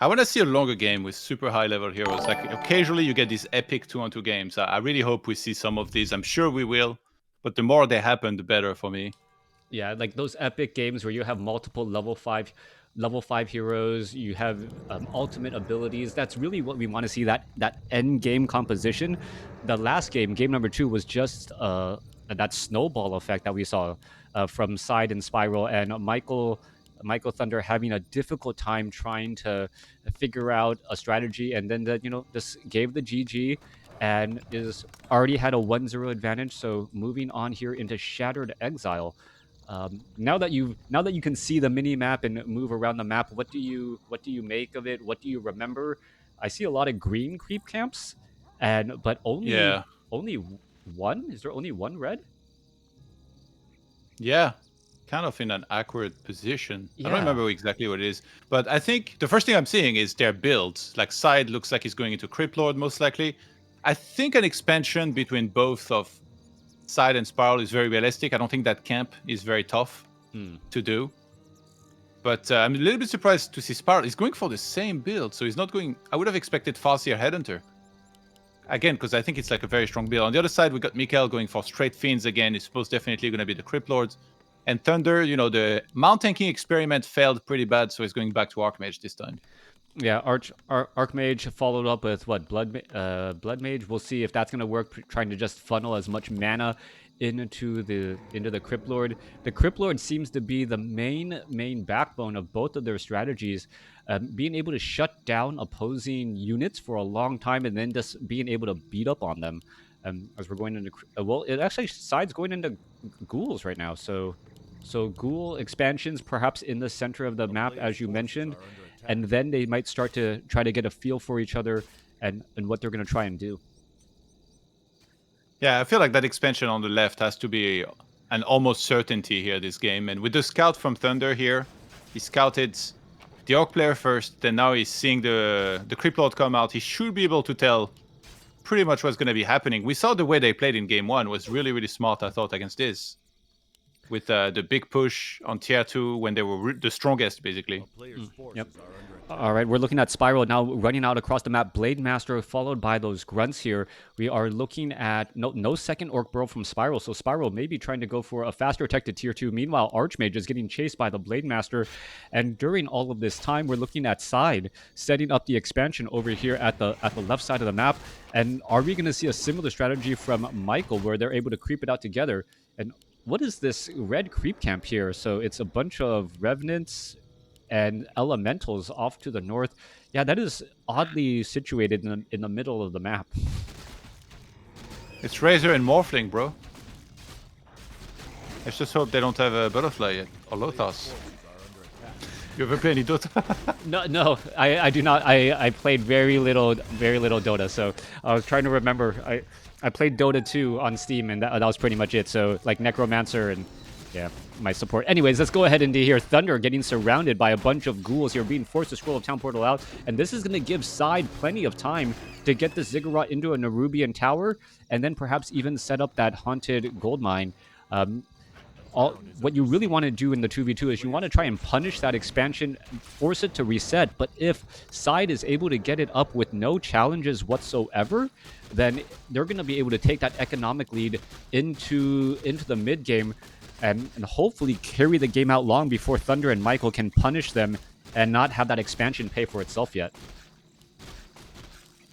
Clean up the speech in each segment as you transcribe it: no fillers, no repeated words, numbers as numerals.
I want to see a longer game with super high level heroes. Like occasionally you get these epic 2-on-2 games. I really hope we see some of these. I'm sure we will, but the more they happen, the better for me. Yeah, like those epic games where you have multiple level 5 heroes, you have ultimate abilities. That's really what we want to see, that end game composition. The last game, game number 2, was just that snowball effect that we saw from SyDe and Spiral, and Michael ThundeR having a difficult time trying to figure out a strategy, and then this gave the GG and is already had a 1-0 advantage. So moving on here into Shattered Exile. Now that you can see the mini map and move around the map, what do you make of it? What do you remember? I see a lot of green creep camps, and but only Yeah. only one. Is there only one red? Yeah. Kind of in an awkward position. I don't Yeah. remember exactly what it is, but I think the first thing I'm seeing is their builds. Like SyDe looks like he's going into Crypt Lord most likely. I think an expansion between both of SyDe and Spiral is very realistic. I don't think that camp is very tough Hmm. to do. But I'm a little bit surprised to see Spiral. He's going for the same build, so he's not going. I would have expected Farseer Headhunter. Again, because I think it's like a very strong build. On the other side, we got Mikael going for straight Fiends again. It's most definitely going to be the Crypt Lords. And ThundeR, the Mount tanking experiment failed pretty bad, so he's going back to Archmage this time. Yeah, Archmage followed up with what, Blood Mage. We'll see if that's gonna work. Trying to just funnel as much mana into the Crypt Lord. The Crypt Lord seems to be the main backbone of both of their strategies. Being able to shut down opposing units for a long time and then just being able to beat up on them. As we're going into well, it actually sides going into ghouls right now. So ghoul expansions perhaps in the center of the map, as you mentioned, and then they might start to try to get a feel for each other and what they're going to try and do. Yeah, I feel like that expansion on the left has to be an almost certainty here this game. And with the scout from ThundeR here, he scouted the Orc player first, then now he's seeing the Crypt Lord come out. He should be able to tell pretty much what's going to be happening. We saw the way they played in game 1 was really, really smart, I thought, against this. With the big push on tier 2 when they were the strongest, basically. Yep. All right, we're looking at Spiral now running out across the map. Blade Master followed by those grunts here. We are looking at no second Orc Burrow from Spiral, so Spiral may be trying to go for a faster tech to tier 2. Meanwhile, Archmage is getting chased by the Blade Master. And during all of this time, we're looking at SyDe setting up the expansion over here at the left side of the map. And are we going to see a similar strategy from Michael where they're able to creep it out together? And what is this red creep camp here? So it's a bunch of revenants and elementals off to the north. Yeah, that is oddly situated in the middle of the map. It's Razor and Morphling, bro. Let's just hope they don't have a Butterfly yet. Or Lothos. You ever play any Dota? No, I do not. I played very little Dota, so I was trying to remember. I played Dota 2 on Steam, and that was pretty much it. So like Necromancer and yeah, my support. Anyways, let's go ahead into here. ThundeR getting surrounded by a bunch of ghouls here, being forced to scroll of Town Portal out. And this is going to give SyDe plenty of time to get the Ziggurat into a Nerubian tower, and then perhaps even set up that haunted gold mine. What you really want to do in the 2v2 is you want to try and punish that expansion, force it to reset. But if SyDe is able to get it up with no challenges whatsoever, then they're going to be able to take that economic lead into the mid game, and hopefully carry the game out long before ThundeR and Michael can punish them and not have that expansion pay for itself yet.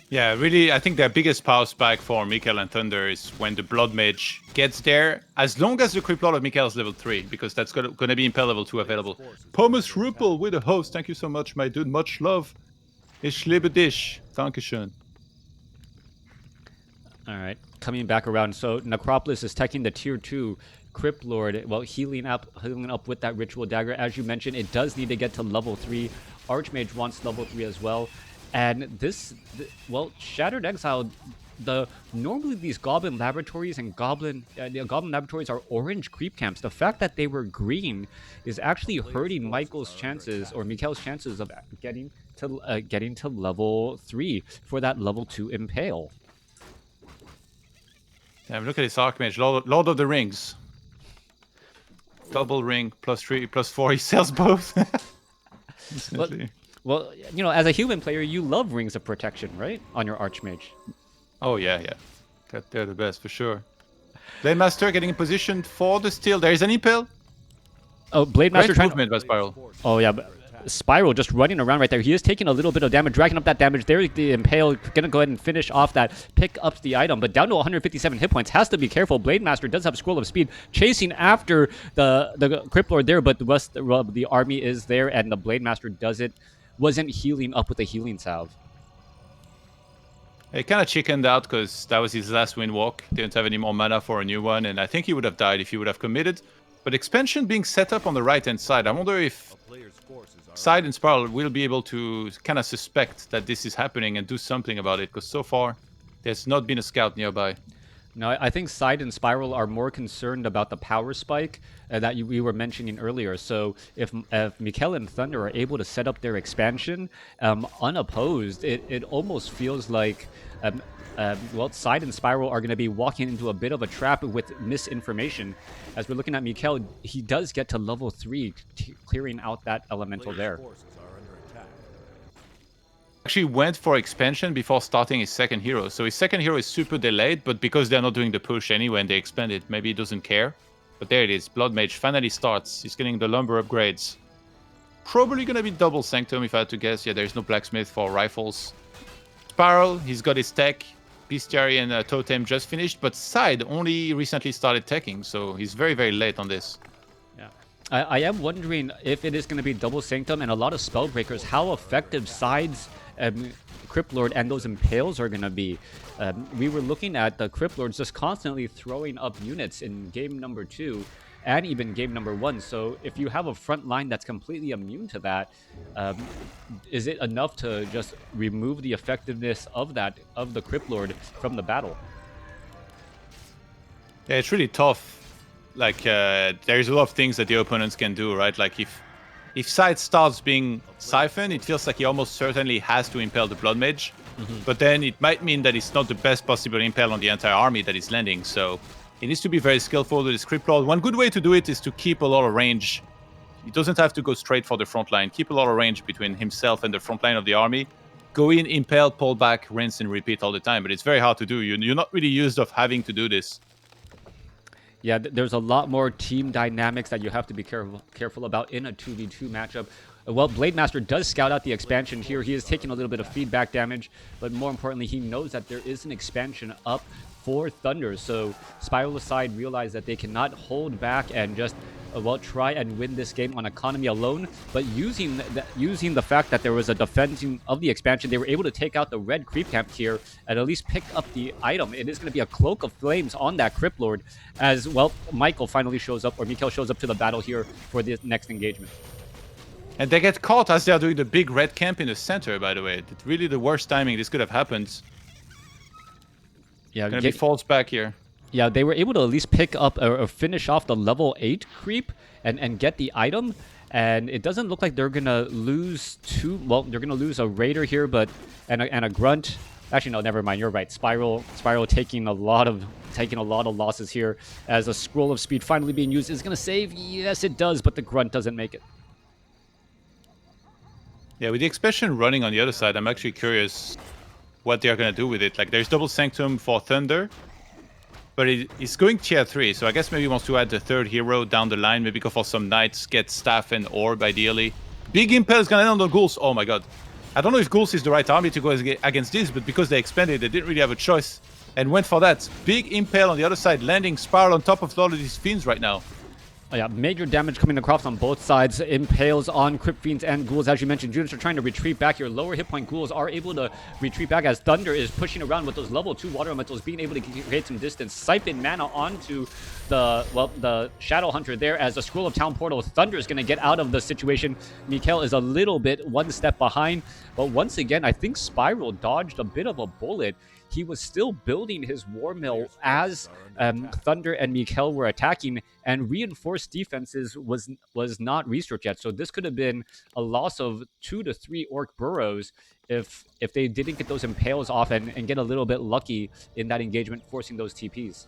Yeah, really, I think their biggest power spike for Mikael and ThundeR is when the Blood Mage gets there, as long as the Crypt Lord of Mikael is level 3, because that's going to be Impel level 2 available. Thomas Rupel with a host. Thank you so much, my dude. Much love. Ich liebe dich. Dankeschön. All right, coming back around. So Necropolis is taking the tier 2 Crypt Lord, well, healing up with that Ritual Dagger. As you mentioned, it does need to get to level 3. Archmage wants level 3 as well. And Shattered Exile, normally these Goblin Laboratories and Goblin Laboratories are orange creep camps. The fact that they were green is actually hurting Mikael's chances of getting to level 3 for that level 2 Impale. Damn, look at this Archmage, Lord of the Rings. Double ring, +3, +4. He sells both. But Well, you know, as a human player, you love Rings of Protection, right? On your Archmage. Oh, yeah, yeah. They're the best, for sure. Blade Master getting in position for the steal. There is an impale. Oh, Blade Master Great trying. movement by Spiral. Oh yeah, but Spiral just running around right there. He is taking a little bit of damage, dragging up that damage. There's the Impale, gonna go ahead and finish off that, pick up the item, but down to 157 hit points. Has to be careful. Blade Master does have Scroll of Speed, chasing after the Crypt Lord there, but the rest of the army is there, and the Blade Master wasn't healing up with the healing salve. He kind of chickened out because that was his last windwalk. Didn't have any more mana for a new one, and I think he would have died if he would have committed. But expansion being set up on the right-hand side, I wonder if SyDe and Spiral will be able to kind of suspect that this is happening and do something about it, because so far there's not been a scout nearby. No, I think SyDe and Spiral are more concerned about the power spike that we were mentioning earlier. So if Mikkel and ThundeR are able to set up their expansion unopposed, it almost feels like well, SyDe and Spiral are going to be walking into a bit of a trap with misinformation. As we're looking at Mikkel, he does get to level 3, clearing out that elemental there. Actually went for expansion before starting his second hero. So his second hero is super delayed, but because they're not doing the push anyway and they expand it, maybe he doesn't care. But there it is. Blood Mage finally starts. He's getting the lumber upgrades. Probably going to be double Sanctum if I had to guess. Yeah, there's no blacksmith for rifles. Spiral, he's got his tech. Bestiary and Totem just finished, but SyDe only recently started teching, so he's very, very late on this. Yeah, I am wondering if it is going to be double Sanctum and a lot of Spellbreakers, how effective SyDe's Crypt Lord and those Impales are going to be. We were looking at the Crypt Lords just constantly throwing up units in game number 2 and even game number 1. So if you have a front line that's completely immune to that, is it enough to just remove the effectiveness of the Crypt Lord from the battle? Yeah, it's really tough. Like, there's a lot of things that the opponents can do, right? Like, if SyDe starts being siphoned, it feels like he almost certainly has to impale the Blood Mage. But then it might mean that it's not the best possible impale on the entire army that is landing. So he needs to be very skillful with his Crypt Lord. One good way to do it is to keep a lot of range. He doesn't have to go straight for the front line. Keep a lot of range between himself and the front line of the army. Go in, impale, pull back, rinse, and repeat all the time. But it's very hard to do. You're not really used of having to do this. Yeah, there's a lot more team dynamics that you have to be careful about in a 2v2 matchup. Well, Blade Master does scout out the expansion here. He is taking a little bit of feedback damage, but more importantly, he knows that there is an expansion up for ThundeR. So Spiral aside realize that they cannot hold back and just well try and win this game on economy alone, but using the fact that there was a defending of the expansion, they were able to take out the red creep camp here and at least pick up the item. It is going to be a Cloak of Flames on that Crypt Lord as well. Michael finally shows up, or Mikkel shows up to the battle here for the next engagement. And they get caught as they are doing the big red camp in the center, by the way. It's really the worst timing this could have happened. Yeah, gonna be falls back here. Yeah, they were able to at least pick up or finish off the level 8 creep and get the item. And it doesn't look like they're gonna lose well, they're gonna lose a raider here, but and a grunt. Actually, no, never mind. You're right. Spiral taking a lot of losses here as a Scroll of Speed finally being used. Is gonna save? Yes, it does, but the grunt doesn't make it. Yeah, with the expansion running on the other side, I'm actually curious what they're going to do with it. Like, there's double Sanctum for ThundeR, but it's going tier 3, so I guess maybe he wants to add the third hero down the line, maybe go for some Knights, get Staff and Orb, ideally. Big Impale is going to land on the Ghouls. Oh my god. I don't know if Ghouls is the right army to go against this, but because they expanded, they didn't really have a choice, and went for that. Big Impale on the other side, landing Spiral on top of all of these Fiends right now. Oh, yeah, major damage coming across on both sides. Impales on Crypt Fiends and Ghouls. As you mentioned, units are trying to retreat back here. Lower hit point Ghouls are able to retreat back as ThundeR is pushing around with those level 2 water elementals, being able to create some distance. Siphon mana onto the Shadow Hunter there as the Scroll of Town Portal. ThundeR is going to get out of the situation. Mikkel is a little bit one step behind. But once again, I think Spiral dodged a bit of a bullet. He was still building his war mill as ThundeR and Mikkel were attacking, and reinforced defenses was not researched yet. So this could have been a loss of 2 to 3 orc burrows if they didn't get those impales off and get a little bit lucky in that engagement, forcing those TPs.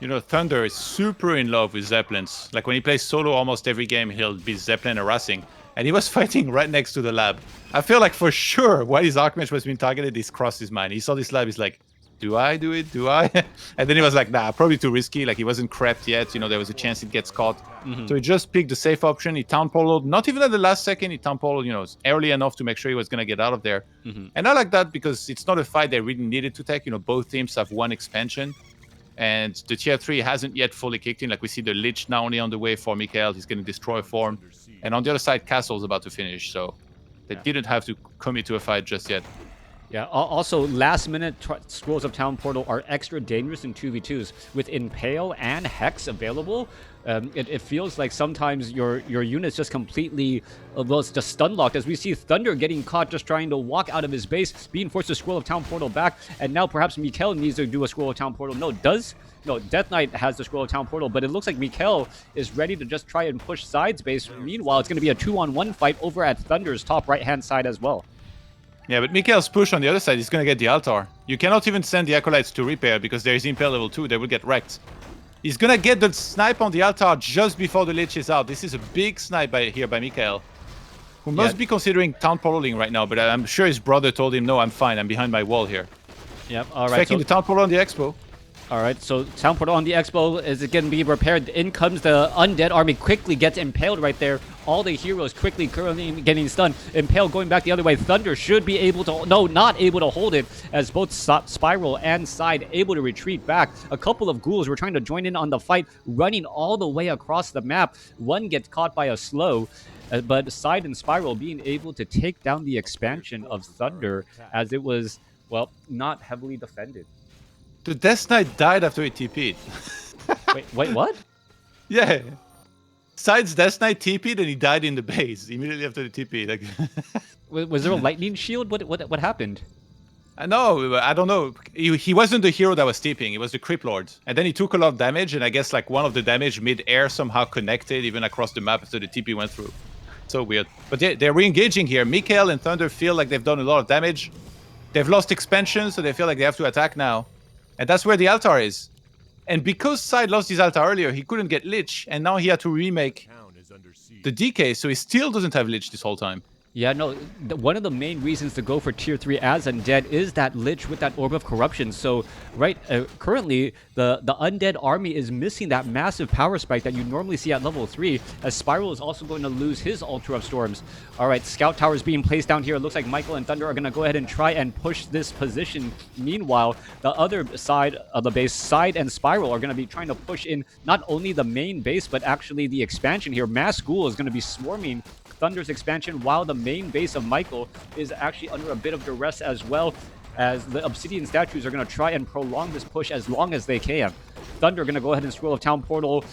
You know, ThundeR is super in love with Zeppelins. Like, when he plays solo almost every game, he'll be Zeppelin harassing. and he was fighting right next to the lab. I feel like for sure while his Archmage was being targeted, this crossed his mind. He saw this lab, he's like, do I do it? Do I? And then he was like, nah, probably too risky. Like he wasn't crept yet. You know, there was a chance it gets caught. So he just picked the safe option. He town portaled, not even at the last second. He town portaled, you know, early enough to make sure he was going to get out of there. And I like that because it's not a fight they really needed to take. You know, both teams have one expansion. And the tier 3 hasn't yet fully kicked in. Like we see the Lich now only on the way for Mikael. He's getting destroy form. And on the other side, Castle's about to finish. So they didn't have to commit to a fight just yet. Yeah, also last-minute Scrolls of Town Portal are extra dangerous in 2v2s. With Impale and Hex available, it feels like sometimes your unit's just completely, well, it's just stun-locked, as we see ThundeR getting caught just trying to walk out of his base, being forced to Scroll of Town Portal back, and now perhaps Mikael needs to do a Scroll of Town Portal. No, Death Knight has the Scroll of Town Portal, but it looks like Mikael is ready to just try and push SyDe's base. Meanwhile, it's going to be a 2-on-1 fight over at ThundeR's top right-hand side as well. Yeah, but Mikael's push on the other side is going to get the altar. You cannot even send the Acolytes to repair because there is Impale level 2. They will get wrecked. He's going to get the snipe on the altar just before the Lich is out. This is a big snipe here by Mikael, who must be considering town portaling right now, but I'm sure his brother told him, no, I'm fine. I'm behind my wall here. Yep, all right. Faking the town portal on the expo. All right, so Town Portal on the Expo is going to be repaired. In comes the Undead Army, quickly gets impaled right there. All the heroes quickly currently getting stunned. Impale going back the other way. ThundeR should be able to, no, not able to hold it, as both Spiral and SyDe able to retreat back. A couple of ghouls were trying to join in on the fight, running all the way across the map. One gets caught by a slow, but SyDe and Spiral being able to take down the expansion of ThundeR, as it was, well, not heavily defended. The Death Knight died after he TP'd. wait, what? Yeah. SyDe's Death Knight TP'd and he died in the base immediately after the TP. Like, was there a lightning shield? What happened? I don't know. He wasn't the hero that was TPing. It was the Creep Lord. And then he took a lot of damage, and I guess like one of the damage mid-air somehow connected even across the map after the TP went through. So weird. But they're re-engaging here. Mikael and ThundeR feel like they've done a lot of damage. They've lost expansion, so they feel like they have to attack now. And that's where the altar is. And because SyDe lost his altar earlier, he couldn't get Lich, and now he had to remake the DK, so he still doesn't have Lich this whole time. Yeah, no, one of the main reasons to go for tier 3 as Undead is that Lich with that Orb of Corruption. So, right, currently, the Undead army is missing that massive power spike that you normally see at level 3, as Spiral is also going to lose his Altar of Storms. All right, Scout Towers being placed down here. It looks like Michael and ThundeR are going to go ahead and try and push this position. Meanwhile, the other side of the base, SyDe and Spiral, are going to be trying to push in not only the main base, but actually the expansion here. Mass Ghoul is going to be swarming ThundeR's expansion, while the main base of Michael is actually under a bit of duress as well, as the Obsidian statues are going to try and prolong this push as long as they can. ThundeR going to go ahead and Scroll of Town Portal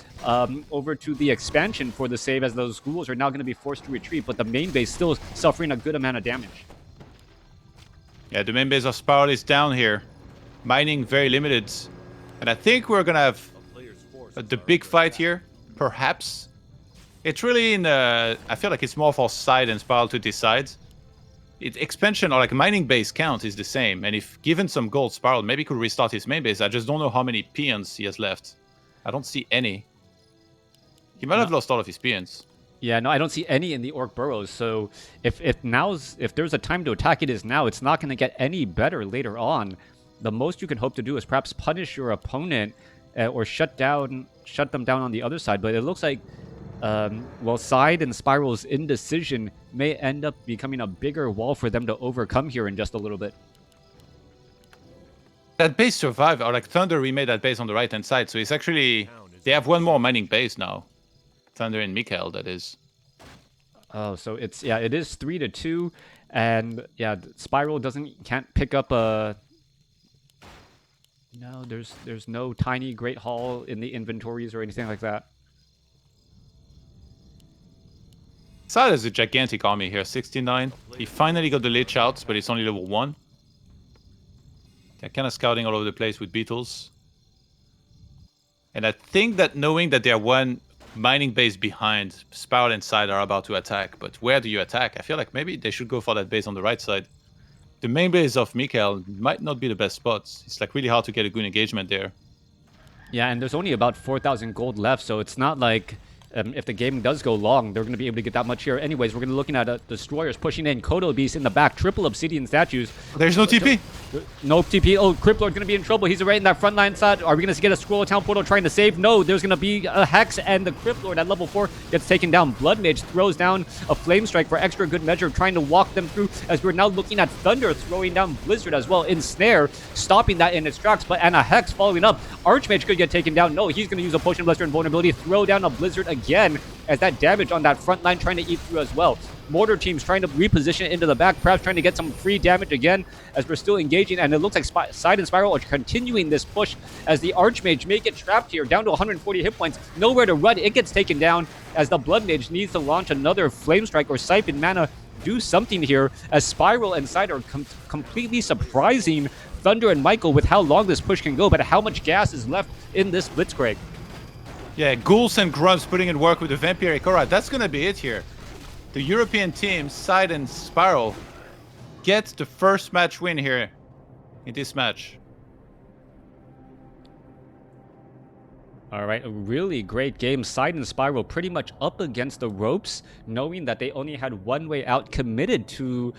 over to the expansion for the save, as those ghouls are now going to be forced to retreat, but the main base still suffering a good amount of damage. Yeah, the main base of Spiral is down here. Mining very limited. And I think we're going to have the big fight here, perhaps. It's really in I feel like it's more for SyDe and Spiral to decide. Expansion or like mining base count is the same, and if given some gold, Spiral maybe could restart his main base. I just don't know how many peons he has left. I don't see any. He might have lost all of his peons. Yeah, no, I don't see any in the Orc Burrows. So if there's a time to attack, it is now. It's not going to get any better later on. The most you can hope to do is perhaps punish your opponent or shut them down on the other side. But it looks like well, SyDe and Spiral's indecision may end up becoming a bigger wall for them to overcome here in just a little bit. That base survived, or like ThundeR remade that base on the right-hand side, so it's actually... They have one more mining base now. ThundeR and Mikael, that is. Oh, so it's... Yeah, it is 3-2, and yeah, Spiral can't pick up a... No, there's no tiny Great Hall in the inventories or anything like that. SyDe has a gigantic army here, 69. He finally got the Lich out, but it's only level 1. They're kind of scouting all over the place with beetles. And I think that knowing that they're one mining base behind, Spiral and SyDe are about to attack. But where do you attack? I feel like maybe they should go for that base on the right side. The main base of Mikael might not be the best spots. It's like really hard to get a good engagement there. Yeah, and there's only about 4,000 gold left, so it's not like if the game does go long, they're going to be able to get that much here. Anyways, we're going to be looking at destroyers pushing in. Kodo Beast in the back, triple obsidian statues. There's no TP. No TP. Oh, Criplord's going to be in trouble. He's right in that front line side. Are we going to get a Scroll of Town Portal trying to save? No, there's going to be a Hex, and the Criplord at level 4 gets taken down. Blood Mage throws down a Flame Strike for extra good measure, trying to walk them through, as we're now looking at ThundeR throwing down Blizzard as well in Snare, stopping that in its tracks, and a Hex following up. Archmage could get taken down. No, he's going to use a Potion Blaster and Vulnerability, throw down a Blizzard again, as that damage on that front line trying to eat through as well. Mortar teams trying to reposition it into the back, perhaps trying to get some free damage again as we're still engaging, and it looks like SyDe and Spiral are continuing this push as the Archmage may get trapped here, down to 140 hit points, nowhere to run. It gets taken down as the Blood Mage needs to launch another Flame Strike or Siphon Mana, do something here, as Spiral and SyDe are completely surprising ThundeR and Michael with how long this push can go, but how much gas is left in this Blitzcrank. Yeah, Ghouls and Grunts putting in work with the Vampiric. Alright, that's gonna be it here. The European teams, SyDe and Spiral, get the first match win here in this match. All right, a really great game. SyDe and Spiral pretty much up against the ropes, knowing that they only had one way out, committed to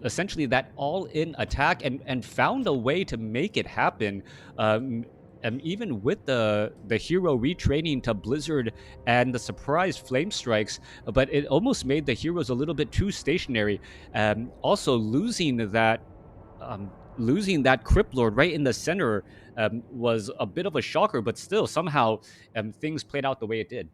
essentially that all-in attack, and found a way to make it happen. And even with the hero retraining to Blizzard and the surprise Flame Strikes, but it almost made the heroes a little bit too stationary. Also losing that Crypt Lord right in the center was a bit of a shocker, but still somehow things played out the way it did.